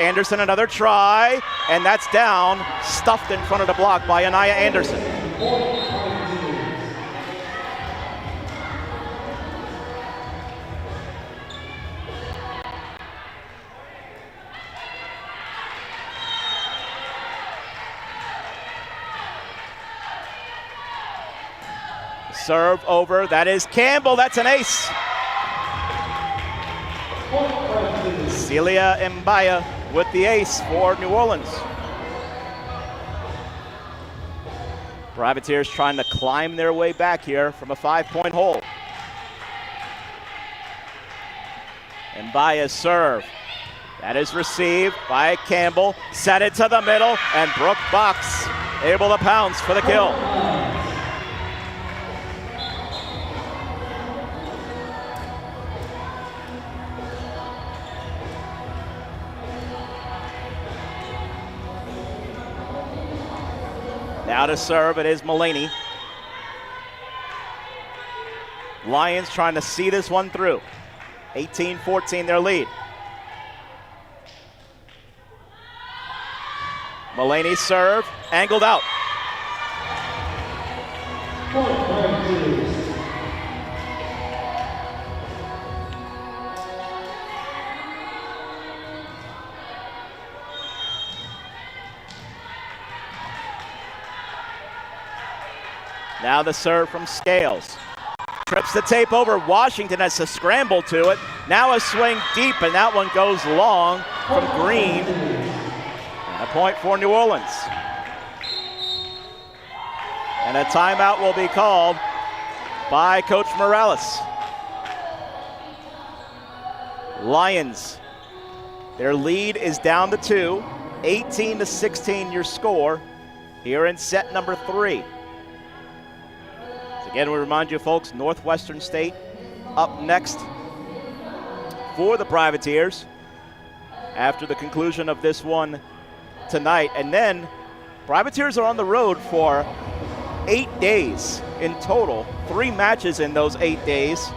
Anderson, another try, and that's down, stuffed in front of the block by Anaya Anderson. Serve over, that is Campbell, that's an ace. Celia Mbaya with the ace for New Orleans. Privateers trying to climb their way back here from a 5-point hole. Mbaya's serve. That is received by Campbell, set it to the middle, and Brooke Box able to pounce for the kill. Now to serve, it is Mullaney. Lions trying to see this one through. 18-14 their lead. Mullaney's serve, angled out. Now the serve from Scales. Trips the tape over. Washington has to scramble to it. Now a swing deep, and that one goes long from Green. And a point for New Orleans. And a timeout will be called by Coach Morales. Lions, their lead is down to 2. 18-16 your score here in set number 3. Again, we remind you folks, Northwestern State up next for the Privateers after the conclusion of this one tonight. And then Privateers are on the road for 8 days in total, 3 matches in those 8 days.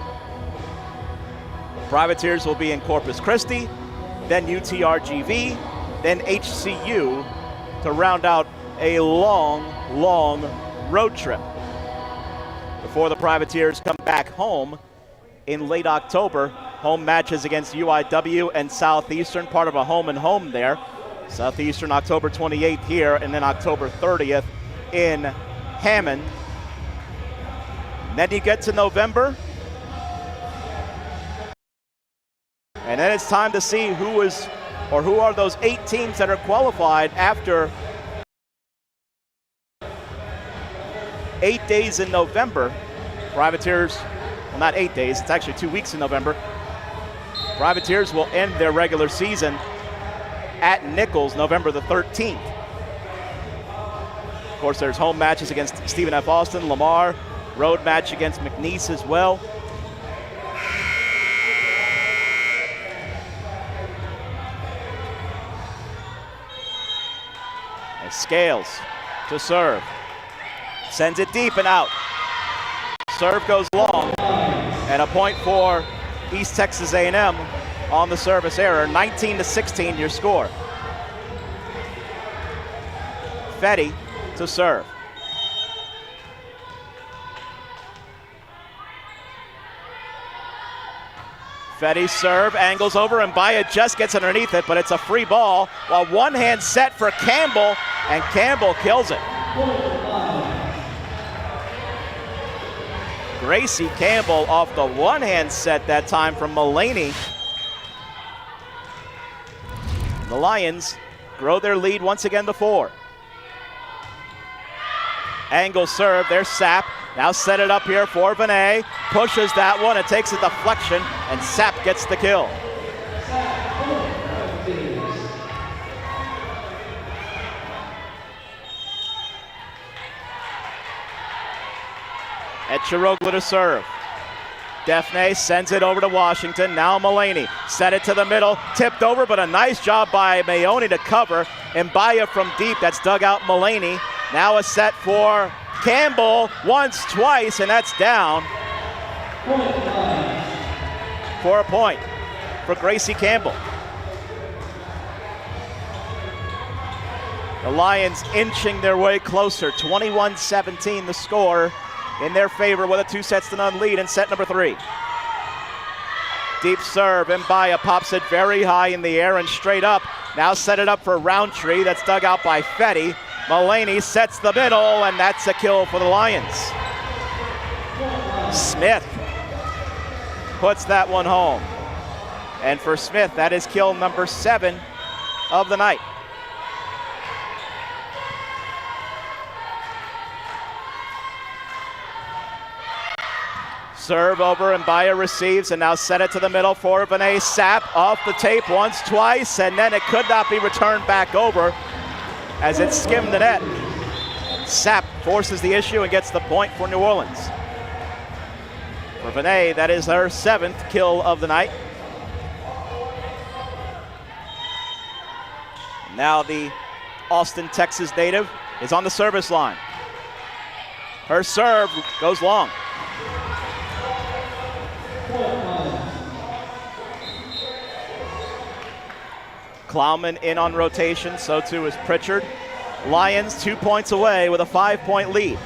Privateers will be in Corpus Christi, then UTRGV, then HCU to round out a long, long road trip before the Privateers come back home in late October. Home matches against UIW and Southeastern, part of a home and home there. Southeastern October 28th here, and then October 30th in Hammond. And then you get to November, and then it's time to see who are those 8 teams that are qualified after 8 days in November. Privateers, well, not 8 days, it's actually 2 weeks in November. Privateers will end their regular season at Nichols November the 13th. Of course, there's home matches against Stephen F. Austin, Lamar, road match against McNeese as well. And Scales to serve. Sends it deep and out. Serve goes long, and a point for East Texas A&M on the service error. 19-16 your score. Fetty to serve. Fetty's serve angles over, and Mbaya just gets underneath it, but it's a free ball, while one hand set for Campbell, and Campbell kills it. Gracie Campbell off the one-hand set that time from Mullaney. The Lions grow their lead once again to 4. Angle serve, there's Sapp. Now set it up here for Vinay. Pushes that one, it takes a deflection, and Sapp gets the kill. Eciroglu to serve. Defne sends it over to Washington. Now Mullaney set it to the middle, tipped over, but a nice job by Mayoni to cover. Mbaya from deep, that's dug out Mullaney. Now a set for Campbell, once, twice, and that's down for a point for Gracie Campbell. The Lions inching their way closer. 21-17 the score in their favor with a 2-0 lead in set number 3. Deep serve, Mbaya pops it very high in the air and straight up. Now set it up for Roundtree. That's dug out by Fetty. Mullaney sets the middle, and that's a kill for the Lions. Smith puts that one home. And for Smith, that is kill number 7 of the night. Serve over, and Mbaya receives, and now set it to the middle for Defne. Sapp off the tape once, twice, and then it could not be returned back over as it skimmed the net. Sapp forces the issue and gets the point for New Orleans. For Defne, that is her 7th kill of the night. Now the Austin, Texas native is on the service line. Her serve goes long. Klauman in on rotation, so too is Pritchard. Lions 2 points away with a 5-point lead.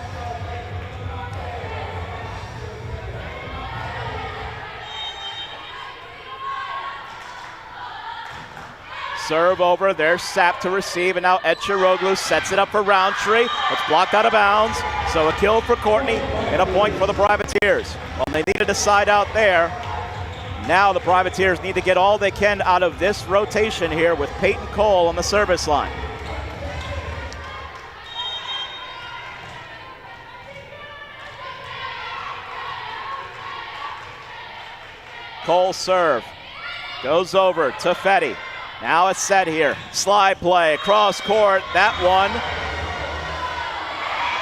Serve over, there's Sapp to receive, and now Eciroglu sets it up for Roundtree. It's blocked out of bounds, so a kill for Courtney and a point for the Privateers. Well, they needed a side out there. Now the Privateers need to get all they can out of this rotation here with Peyton Cole on the service line. Cole serve, goes over to Fetty. Now it's set here, slide play, cross court, that one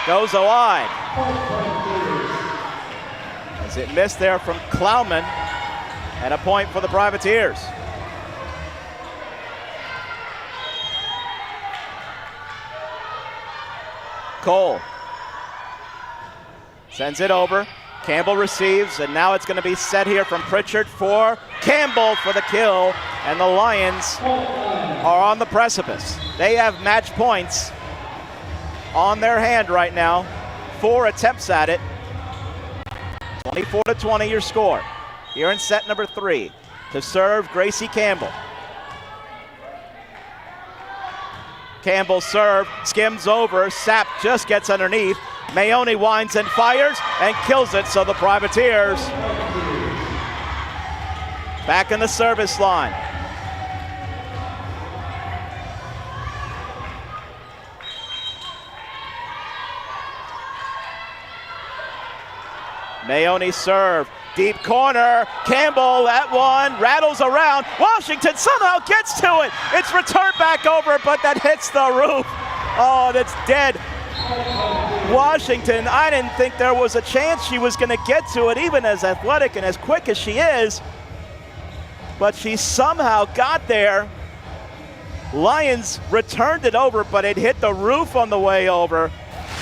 goes wide. As it missed there from Klauman, and a point for the Privateers. Cole sends it over. Campbell receives, and now it's going to be set here from Pritchard for Campbell for the kill, and the Lions are on the precipice. They have match points on their hand right now. 4 attempts at it. 24-20 your score. Here in set number 3, to serve Gracie Campbell. Campbell serve, skims over, Sapp just gets underneath. Mayoni winds and fires and kills it, so the Privateers back in the service line. Mayoni serve. Deep corner, Campbell, that one rattles around. Washington somehow gets to it. It's returned back over, but that hits the roof. Oh, that's dead. Washington, I didn't think there was a chance she was going to get to it, even as athletic and as quick as she is. But she somehow got there. Lions returned it over, but it hit the roof on the way over.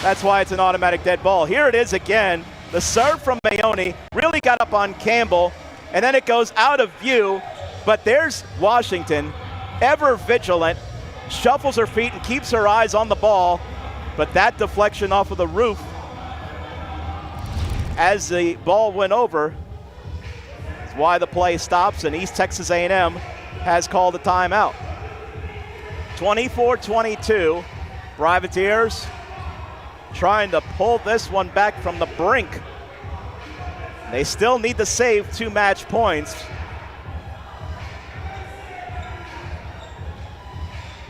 That's why it's an automatic dead ball. Here it is again. The serve from Mayoni really got up on Campbell, and then it goes out of view, but there's Washington, ever vigilant, shuffles her feet and keeps her eyes on the ball, but that deflection off of the roof as the ball went over is why the play stops, and East Texas A&M has called a timeout. 24-22, Privateers trying to pull this one back from the brink. They still need to save 2 match points.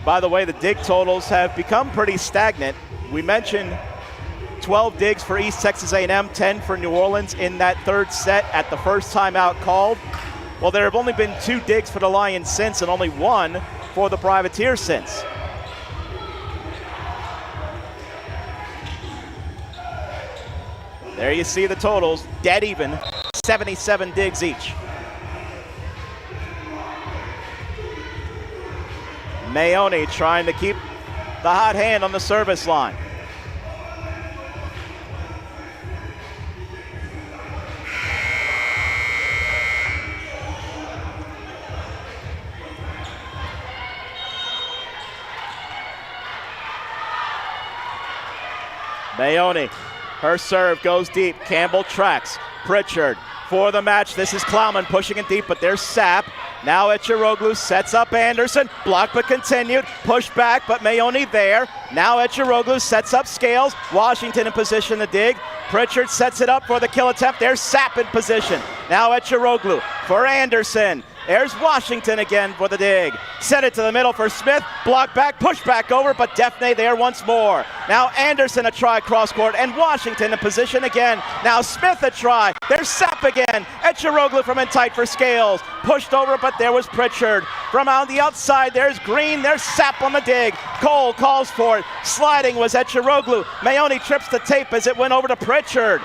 By the way, the dig totals have become pretty stagnant. We mentioned 12 digs for East Texas A&M, 10 for New Orleans in that 3rd set at the first timeout called. Well, there have only been 2 digs for the Lions since, and only 1 for the Privateers since. There you see the totals, dead even, 77 digs each. Mayoni trying to keep the hot hand on the service line. Mayoni, her serve goes deep. Campbell tracks. Pritchard for the match. This is Klauman pushing it deep, but there's Sapp. Now Eciroglu sets up Anderson. Block but continued. Push back, but Mayoni there. Now Eciroglu sets up Scales. Washington in position to dig. Pritchard sets it up for the kill attempt. There's Sapp in position. Now Eciroglu for Anderson. There's Washington again for the dig. Set it to the middle for Smith. Block back, push back over, but Defne there once more. Now Anderson a try cross court, and Washington in position again. Now Smith a try. There's Sapp again. Eciroglu from in tight for Scales. Pushed over, but there was Pritchard. From on the outside, there's Green. There's Sapp on the dig. Cole calls for it. Sliding was Eciroglu. Mayoni trips the tape as it went over to Pritchard.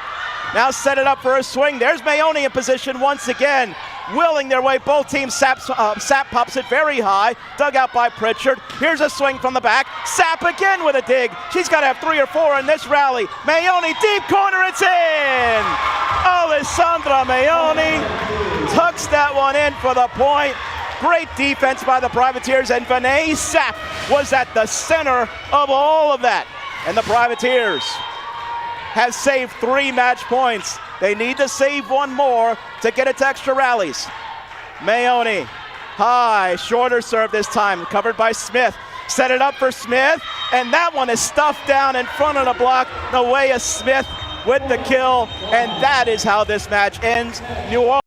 Now set it up for a swing. There's Mayoni in position once again. Willing their way, both teams. Sapp pops it very high, dug out by Pritchard. Here's a swing from the back. Sapp again with a dig. She's got to have 3 or 4 in this rally. Mayoni, deep corner, it's in! Alessandra Mayoni tucks that one in for the point. Great defense by the Privateers, and Defne Sapp was at the center of all of that. And the Privateers have saved 3 match points. They need to save 1 more to get it to extra rallies. Mayoni, high, shorter serve this time, covered by Smith. Set it up for Smith, and that one is stuffed down in front of the block. Nawaya Smith with the kill, and that is how this match ends. New Orleans